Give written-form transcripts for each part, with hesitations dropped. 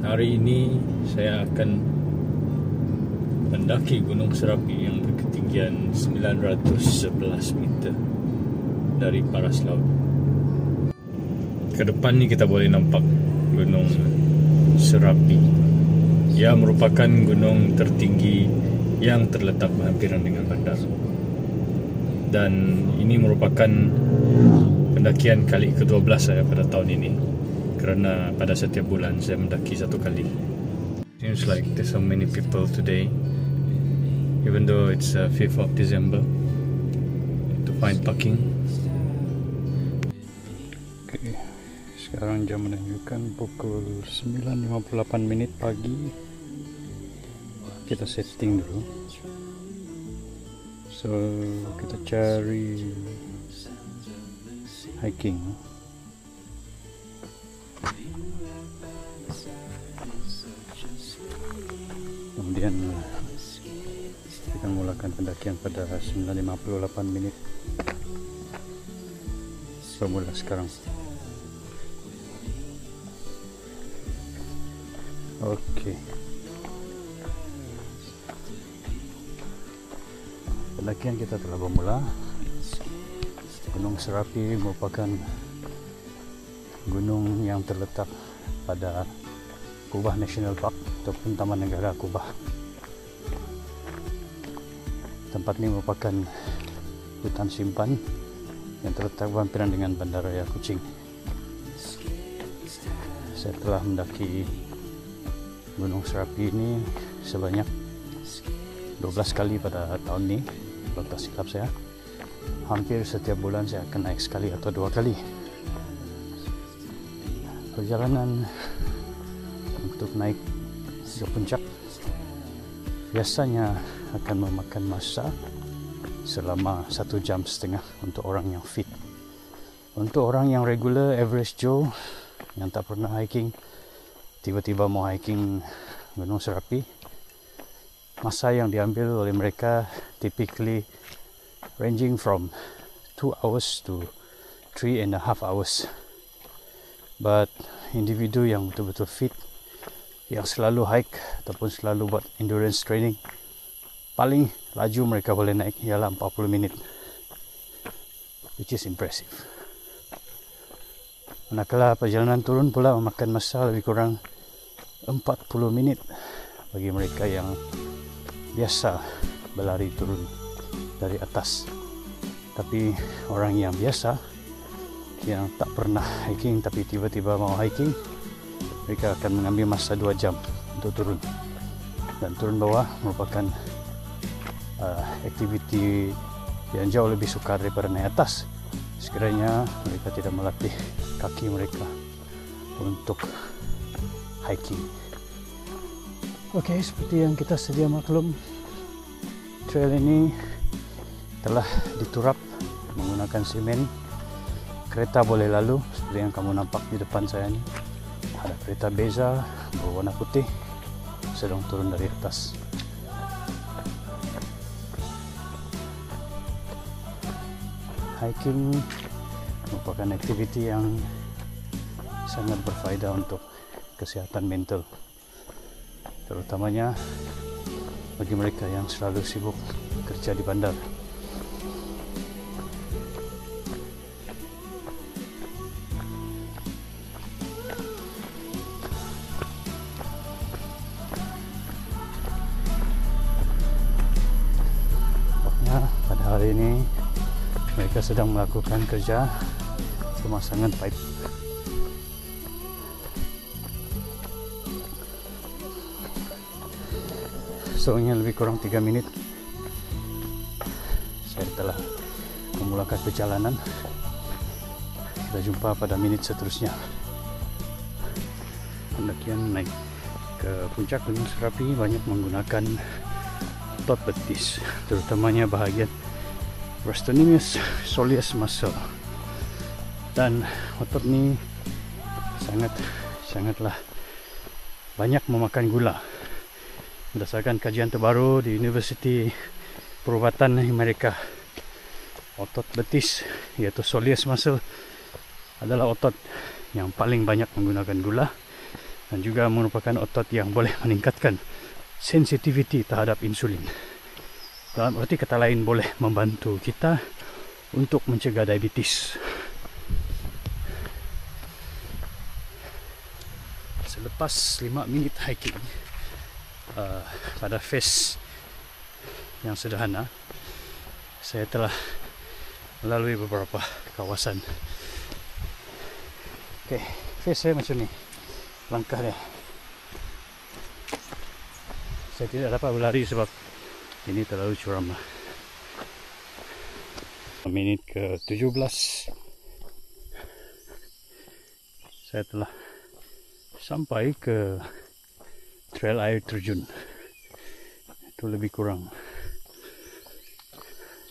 Hari ini saya akan mendaki Gunung Serapi yang berketinggian 911 meter dari paras laut. Ke depan ni kita boleh nampak Gunung Serapi. Ia merupakan gunung tertinggi yang terletak berhampiran dengan bandar. Dan ini merupakan pendakian kali ke-12 saya pada tahun ini, kerana pada setiap bulan saya mendaki satu kali. Seems like there's so many people today, even though it's 5th of December, to find parking. Okay, sekarang jam menunjukkan pukul 9.58 pagi. Kita setting dulu. So kita cari hiking. Kemudian kita mulakan pendakian pada 9.58. Bermula sekarang. Okey. Pendakian kita telah bermula. Gunung Serapi merupakan gunung yang terletak pada Kubah National Park ataupun Taman Negara Kubah. Tempat ini merupakan hutan simpan yang terletak berhampiran dengan Bandaraya Kuching. Saya telah mendaki Gunung Serapi ini sebanyak 12 kali pada tahun ini, kalau tak silap saya. Hampir setiap bulan saya akan naik sekali atau 2 kali. Perjalanan untuk naik ke puncak biasanya akan memakan masa selama 1,5 jam untuk orang yang fit. Untuk orang yang regular, average Joe yang tak pernah hiking, tiba-tiba mau hiking Gunung Serapi, masa yang diambil oleh mereka typically ranging from 2 hours to 3.5 hours. But individu yang betul-betul fit, yang selalu hike ataupun selalu buat endurance training, paling laju mereka boleh naik ialah 40 minit, which is impressive. Manakala perjalanan turun pula memakan masa lebih kurang 40 minit bagi mereka yang biasa berlari turun dari atas. Tapi orang yang biasa, yang tak pernah hiking tapi tiba-tiba mau hiking, mereka akan mengambil masa 2 jam untuk turun. Dan turun bawah merupakan aktiviti yang jauh lebih sukar daripada naik atas, sekiranya mereka tidak melatih kaki mereka untuk hiking. Okey, seperti yang kita sedia maklum, trail ini telah diturap menggunakan semen. Kereta boleh lalu seperti yang kamu nampak di depan saya ni. Ada kereta Beza berwarna putih sedang turun dari atas. Hiking merupakan aktiviti yang sangat berfaedah untuk kesihatan mental, terutamanya bagi mereka yang selalu sibuk kerja di bandar. Pokoknya pada hari ini mereka sedang melakukan kerja pemasangan pipe. Soalnya lebih kurang 3 minit saya telah memulakan perjalanan. Kita jumpa pada minit seterusnya. Pendakian naik ke puncak Gunung Serapi banyak menggunakan otot betis, terutamanya bahagian gastrocnemius soleus muscle. Dan otot ni sangatlah banyak memakan gula. Berdasarkan kajian terbaru di Universiti Perubatan Amerika, otot betis iaitu soleus muscle adalah otot yang paling banyak menggunakan gula dan juga merupakan otot yang boleh meningkatkan sensitiviti terhadap insulin. Dalam arti kata lain, boleh membantu kita untuk mencegah diabetes. Selepas 5 minit hiking pada phase yang sederhana, saya telah melalui beberapa kawasan. Okey, phase saya macam ni. Langkah dia. Saya tidak dapat berlari sebab ini terlalu curam. Minit ke 17 saya telah sampai ke trail air terjun. Itu lebih kurang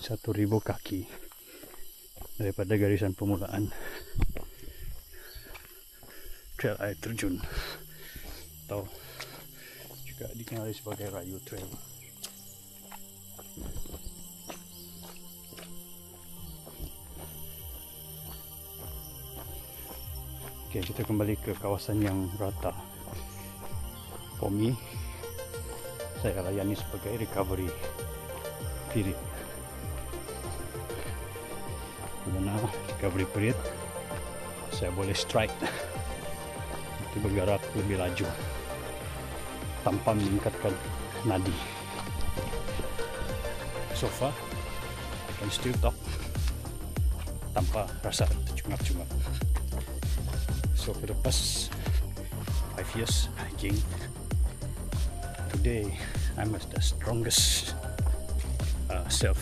1,000 kaki daripada garisan permulaan trail air terjun, atau juga dikenali sebagai Rayu Trail. Okey, kita kembali ke kawasan yang rata. Pomi saya layani sebagai recovery period. Di mana recovery period saya boleh strike, bergerak lebih laju tanpa meningkatkan nadi. So far, I can still talk tanpa rasa tercungap-cungap. So for the past 5 years hiking, today I'm the strongest self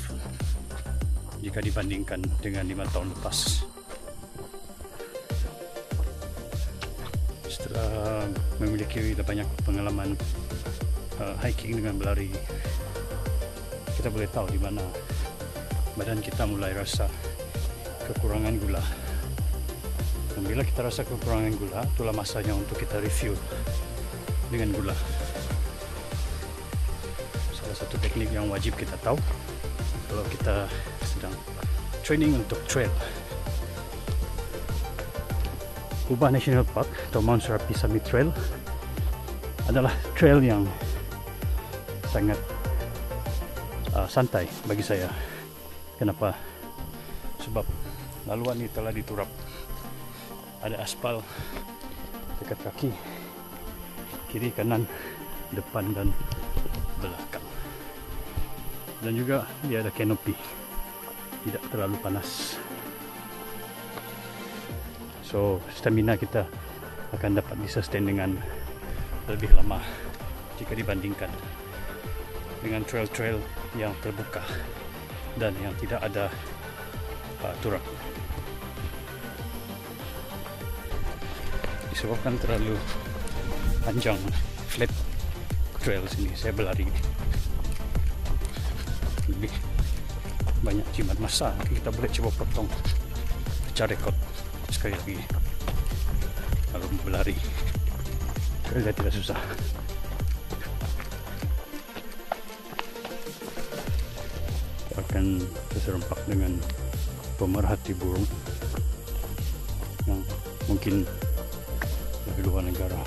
jika dibandingkan dengan 5 tahun lepas. Setelah memiliki banyak pengalaman hiking dengan berlari, kita boleh tahu di mana badan kita mulai rasa kekurangan gula. Dan bila kita rasa kekurangan gula, itulah masanya untuk kita refuel dengan gula. Salah satu teknik yang wajib kita tahu kalau kita sedang training untuk trail. Ubah National Park atau Mount Serapi Summit Trail adalah trail yang sangat santai bagi saya. Kenapa? Sebab laluan ini telah diturap. Ada aspal dekat kaki, kiri, kanan, depan dan belakang. Dan juga dia ada kanopi, tidak terlalu panas. So stamina kita akan dapat disustain dengan lebih lama jika dibandingkan dengan trail-trail yang terbuka dan yang tidak ada turap. Disebabkan terlalu panjang flat trail sini, saya berlari lebih banyak jimat masa. Kita boleh coba potong, pecah rekod sekali lagi kalau berlari. Trail tidak susah. Kita akan terserempak dengan pemerhati burung yang mungkin dari luar negara.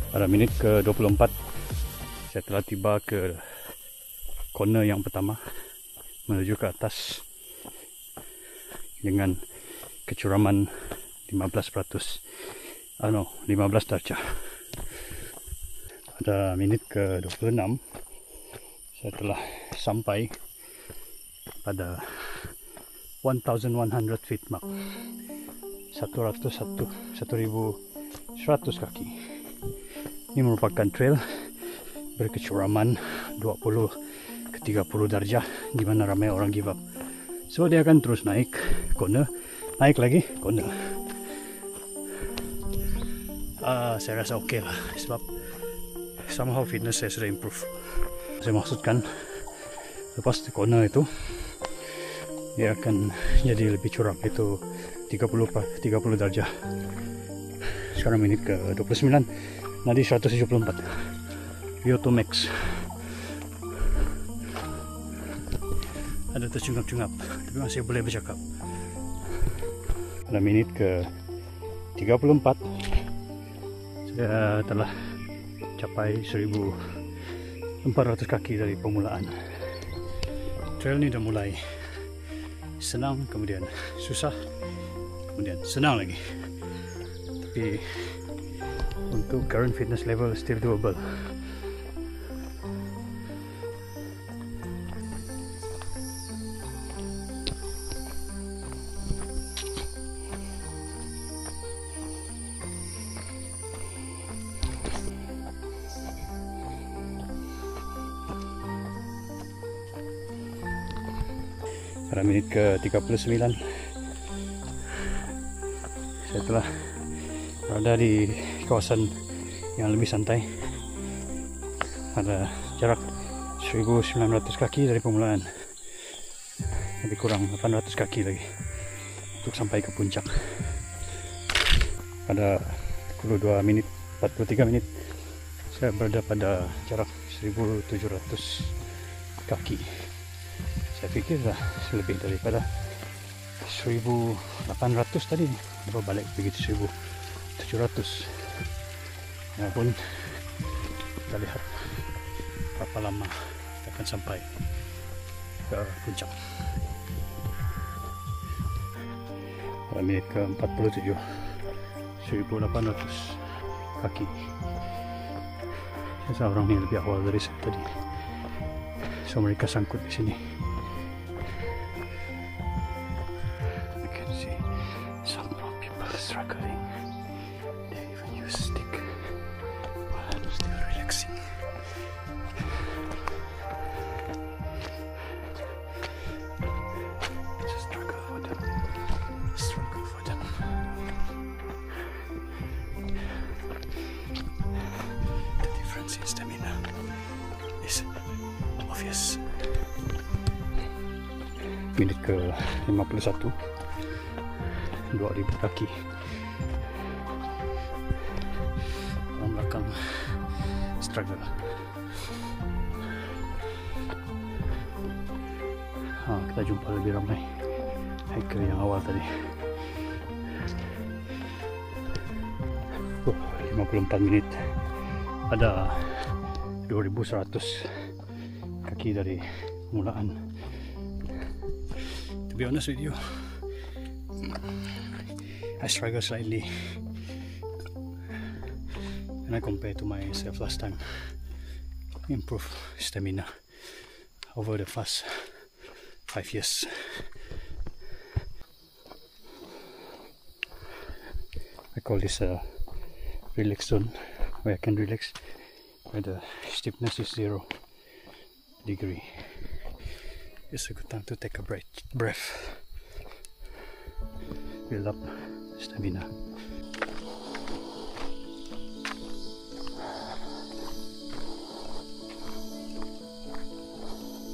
Pada minit ke 24 saya telah tiba ke corner yang pertama menuju ke atas dengan kecuraman 15%. 15 darjah. Pada minit ke 26 saya telah sampai pada 1100 feet mark, 1100 kaki. Ini merupakan trail berkecuraman 20 ke 30 darjah, di mana ramai orang give up. So dia akan terus naik corner, naik lagi corner. Saya rasa okey lah, sebab somehow fitness saya sudah improve. Saya maksudkan lepas di corner itu dia akan jadi lebih curam, itu 30 darjah. Sekarang minit ke 29, nadi 174, VO2 max. ada tercungap-cungap, tapi masih boleh bercakap. Pada minit ke 34 saya telah capai 1400 kaki dari permulaan. Trail ni dah mulai senang, kemudian susah, kemudian senang lagi. Tapi untuk current fitness level still doable. Pada minit ke 39 saya telah berada di kawasan yang lebih santai, ada jarak 1900 kaki dari permulaan, lebih kurang 800 kaki lagi untuk sampai ke puncak. Pada 22 minit 43 menit saya berada pada jarak 1700 kaki. Saya fikir dah lebih daripada 1800 tadi, baru balik begitu 1700. Ya pun kita lihat berapa lama kita akan sampai ke puncak. Pada menit ke 47 1800 kaki. Saya rasa orang ni lebih awal dari saya tadi, so mereka sangkut di sini. Struggling. They even use a stick while I'm still relaxing. It's a struggle for them. Struggle for them. The difference in stamina is obvious. Minit ke 51, 2000 kaki. Orang belakang struggle. Kita jumpa lebih ramai hiker yang awal tadi. 54 menit, ada 2100 kaki dari permulaan. To be honest with you, I struggle slightly when I compare to myself last time. Improve stamina over the past 5 years. I call this a relax zone, where I can relax, where the stiffness is 0 degree. It's a good time to take a breath. Build up stamina.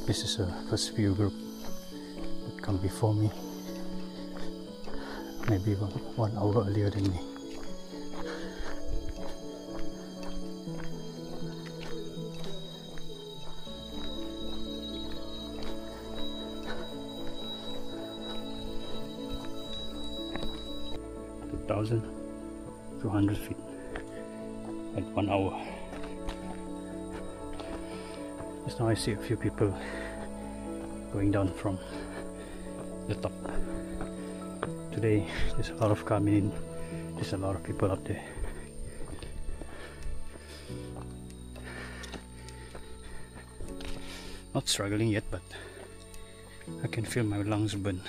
This is a first few group that come before me, maybe 1 hour earlier than me. Thousand 200 feet at 1 hour. Just now I see a few people going down from the top. Today there's a lot of coming in. There's a lot of people up there. Not struggling yet, but I can feel my lungs burn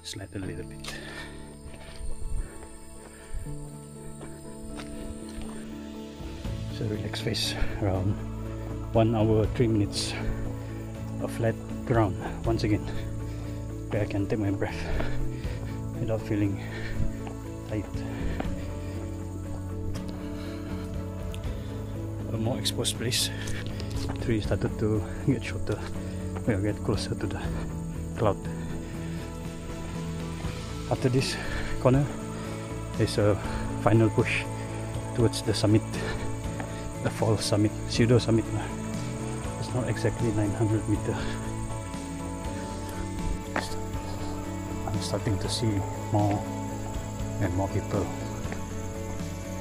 slightly a little bit. So relax face, around 1 hour 3 minutes of flat ground once again, where I can take my breath without feeling tight. A more exposed place, trees started to get shorter, we will get closer to the cloud. After this corner there's a final push towards the summit, the fall summit, pseudo summit. It's not exactly 900 meters. starting to see more and more people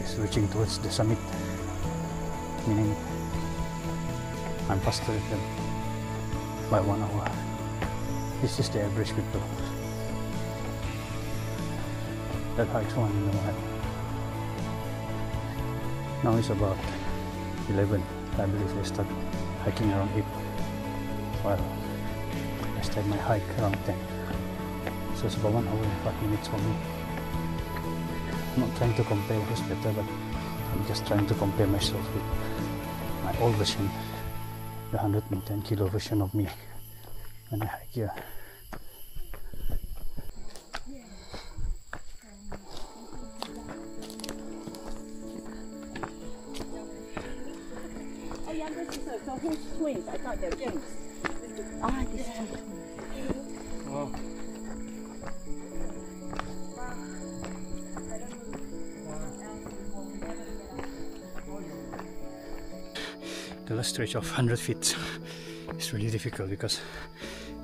is reaching towards the summit, meaning I'm faster than them by 1 hour. This is the average people that hikes 1 mile. Now it's about 11. I believe they start hiking around 8. While I start my hike around 10. So it's about 1 hour and 5 minutes for me. I'm not trying to compare who's better, but I'm just trying to compare myself with my old version, the 110 kilo version of me when I hike here. So who's twins? I thought they're twins. Ah, this is twins. Oh. The last stretch of 100 feet is really difficult because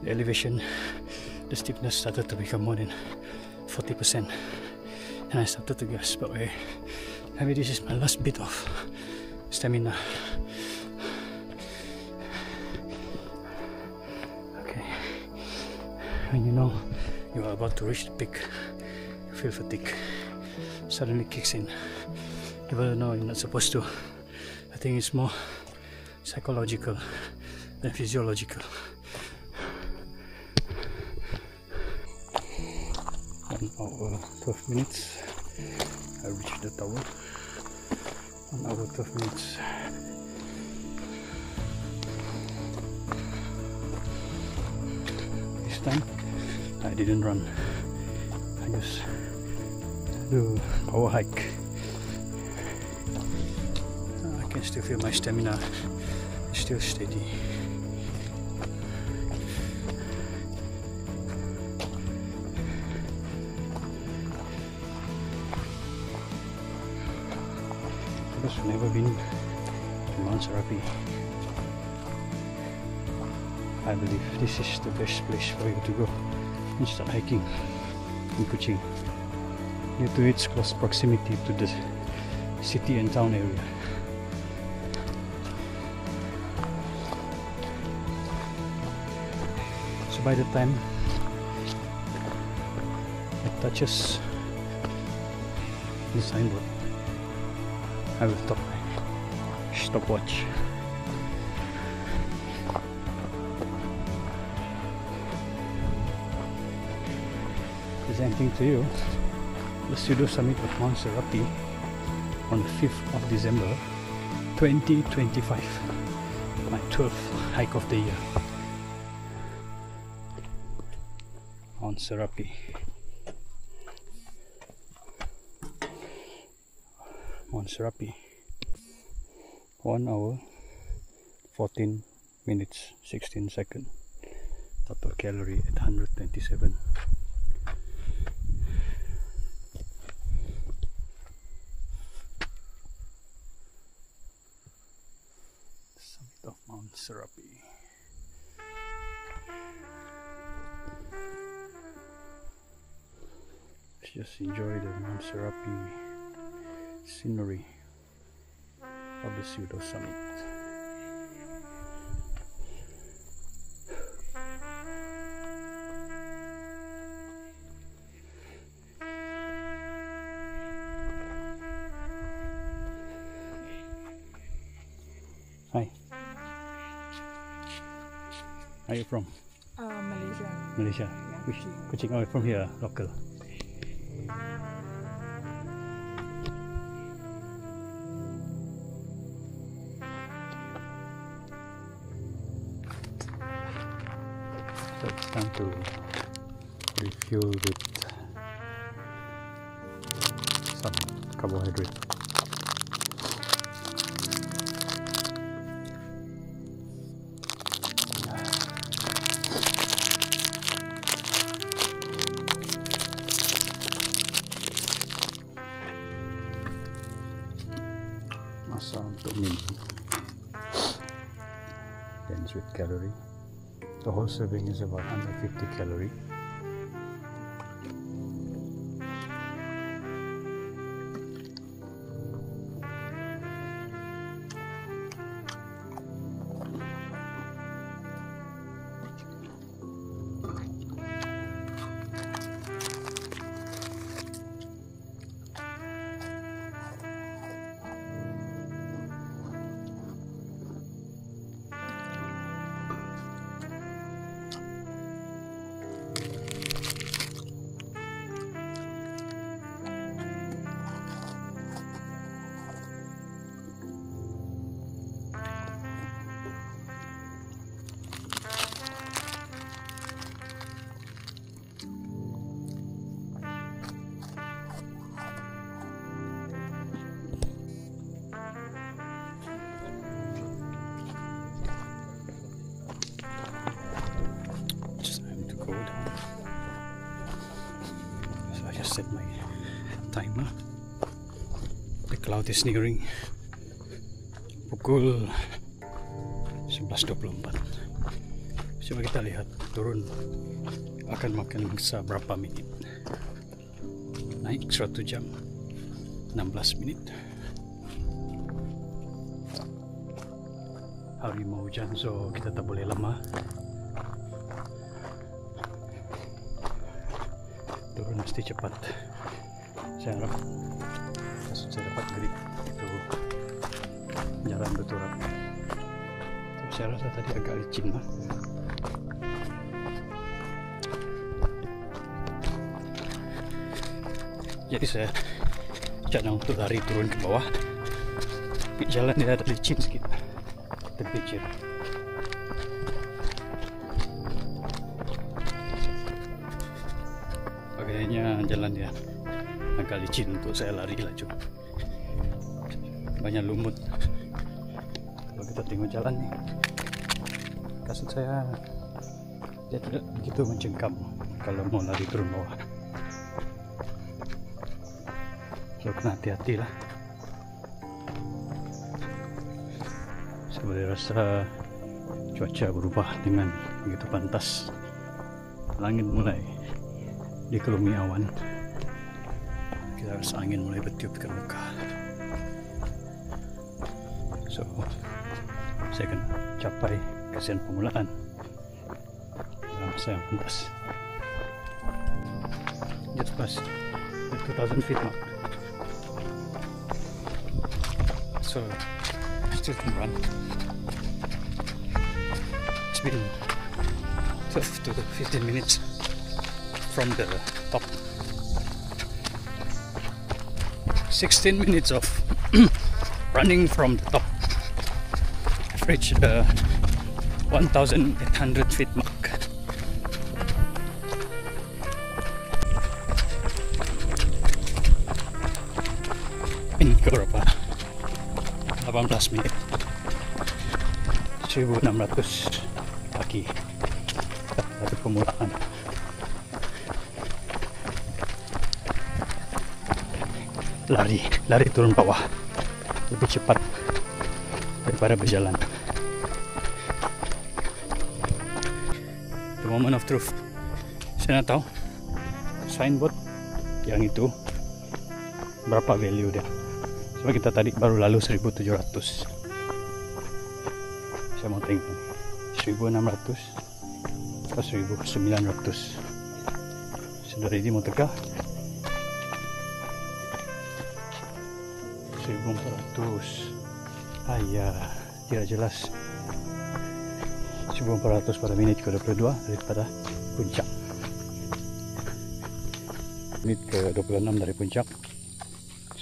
the elevation, the steepness started to become more than 40%, and I started to gasp. But maybe this is my last bit of stamina. Okay, when you know you are about to reach the peak, you feel fatigue suddenly kicks in, even though you're not supposed to. I think it's more psychological than physiological. 1 hour 12 minutes. I reached the tower. 1 hour 12 minutes. This time I didn't run. I just do power hike. I can still feel my stamina is still steady. I've never been to Mount Serapi. I believe this is the best place for you to go and start hiking in Kuching, due to its close proximity to the city and town area. So by the time it touches the signboard, I will stop my stopwatch. Presenting to you the pseudo summit of Mount Serapi on the 5th of December 2025, my 12th hike of the year. Mount Serapi. Mount Serapi. 1 hour 14 minutes 16 seconds. Total calorie at 127. Summit of Mount Serapi. Let's just enjoy the Mount Serapi scenery of the pseudo summit. Hi. Where are you from? Malaysia. Malaysia. Yeah, Which Kuching. Kuching? Oh, from here, local. So it's time to refuel with some carbohydrate. Masa untuk minum. Dense with calorie. The whole serving is about 150 calorie. It's time to go down. So I just set my timer. The cloud is nearing pukul 11.24. Coba kita lihat turun akan makan sa berapa menit. Naik 1 jam 16 menit. Hari mau hujan, so kita tak boleh lama. Turun mesti cepat. Saya harap saya dapat grip itu jalan berturap. Saya rasa tadi agak licin lah. Jadi saya cadang untuk lari turun ke bawah. Tapi jalan dia ada licin sedikit, terpicir. Kayaknya jalan dia agak licin untuk saya lari laju. Banyak lumut. Kalau kita tengok jalan nih, kasut saya dia tidak begitu mencengkam kalau mau lari turun bawah. So kena hati-hati lah. Saya boleh rasa cuaca berubah dengan begitu pantas. Langit mulai dikelumi awan. Kita rasa angin mulai bertiup ke muka. So saya kena capai kesian permulaan dalam masa yang pantas. Just past the 2000 feet mark. So I still can run. It's been 12 to 15 minutes from the top. 16 minutes of running from the top. I've reached the 1,800 feet mark. Ini ke berapa? 18 menit. 1.600 kaki dari permulaan. Lari turun bawah lebih cepat daripada berjalan. The moment of truth. Saya nak tahu signboard yang itu berapa value dia. Sebab kita tadi baru lalu 1.700. Saya mau tengok 1.600 atau 1.900. Sudah ready mau tegak 1.400. Ayah, tidak jelas. 1.400 pada minit ke-22 daripada puncak. Menit ke-26 dari puncak.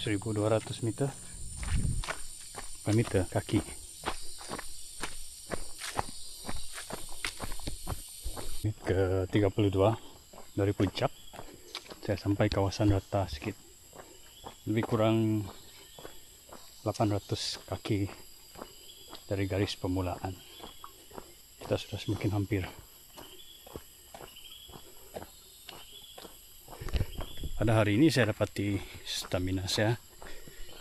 1.200 meter per meter kaki. Menit ke-32 dari puncak. Saya sampai kawasan rata sedikit. Lebih kurang 800 kaki dari garis permulaan. Kita sudah semakin hampir. Pada hari ini saya dapati stamina saya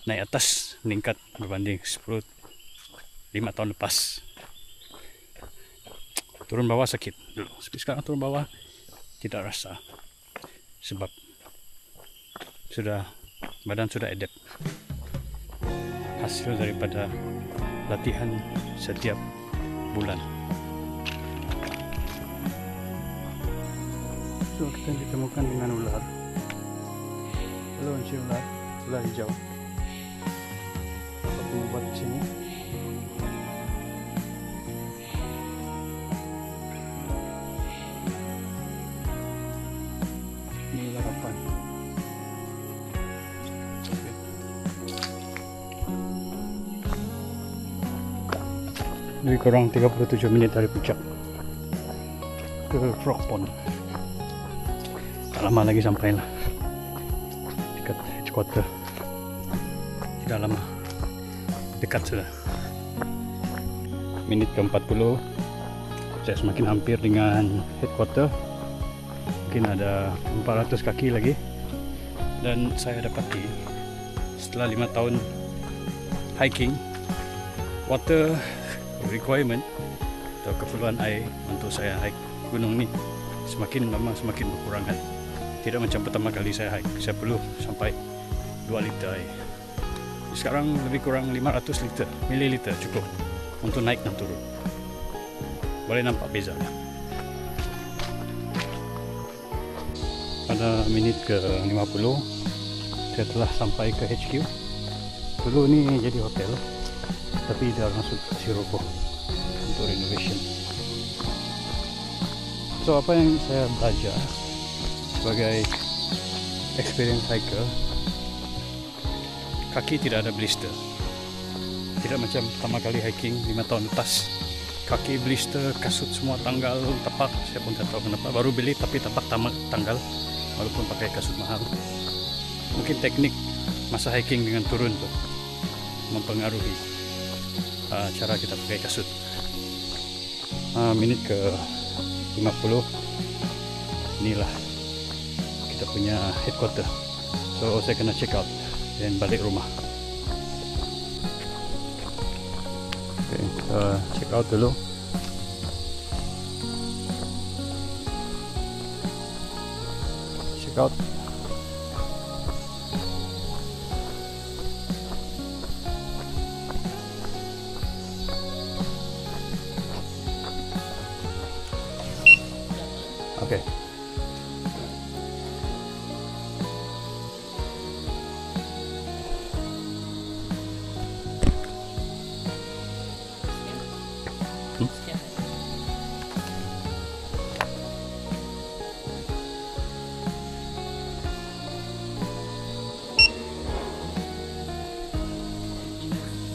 naik atas, meningkat berbanding 5 tahun lepas. Turun bawah sakit dulu, sekarang turun bawah tidak rasa. Sebab badan sudah adapt. Hasil daripada latihan setiap bulan. So kita ditemukan dengan ular. Halo si ular hijau. Apa mau buat di sini? Ini ular apa? Lebih kurang 37 menit dari puncak ke Frog Pond. Tak lama lagi sampai lah dekat headquarter. Tidak lama, dekat sudah. Minit ke-40, saya semakin hampir dengan headquarter. Mungkin ada 400 kaki lagi. Dan saya dapati setelah 5 tahun hiking, water requirement atau keperluan air untuk saya hike gunung ni semakin lama semakin berkurang kan. Tidak macam pertama kali saya hike, saya perlu sampai 2 liter air. Sekarang lebih kurang 500 mililiter cukup untuk naik dan turun. Boleh nampak beza. Pada minit ke-50 saya telah sampai ke HQ. Dulu ni jadi hotel, tapi dah masuk Siropo untuk renovation. So apa yang saya belajar sebagai experience hiker, kaki tidak ada blister. Tidak macam pertama kali hiking 5 tahun lepas, kaki blister, kasut semua tanggal, tapak saya pun tak tahu kenapa, baru beli tapi tapak tanggal walaupun pakai kasut mahal. Mungkin teknik masa hiking dengan turun tu mempengaruhi cara kita pakai kasut. Minit ke 50, inilah kita punya headquarter. So saya kena check out dan balik rumah. Okay, check out dulu. Check out. Okay.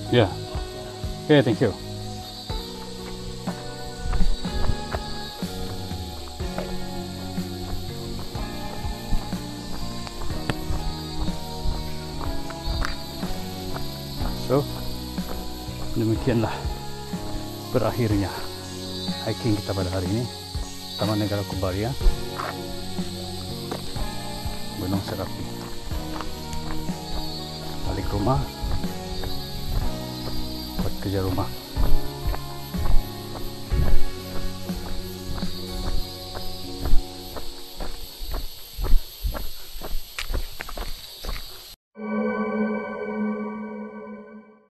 Yeah. Okay, thank you. So, demikianlah berakhirnya hiking kita pada hari ini. Taman Negara Kubaria, Gunung Serapi. Balik rumah, buat kerja rumah.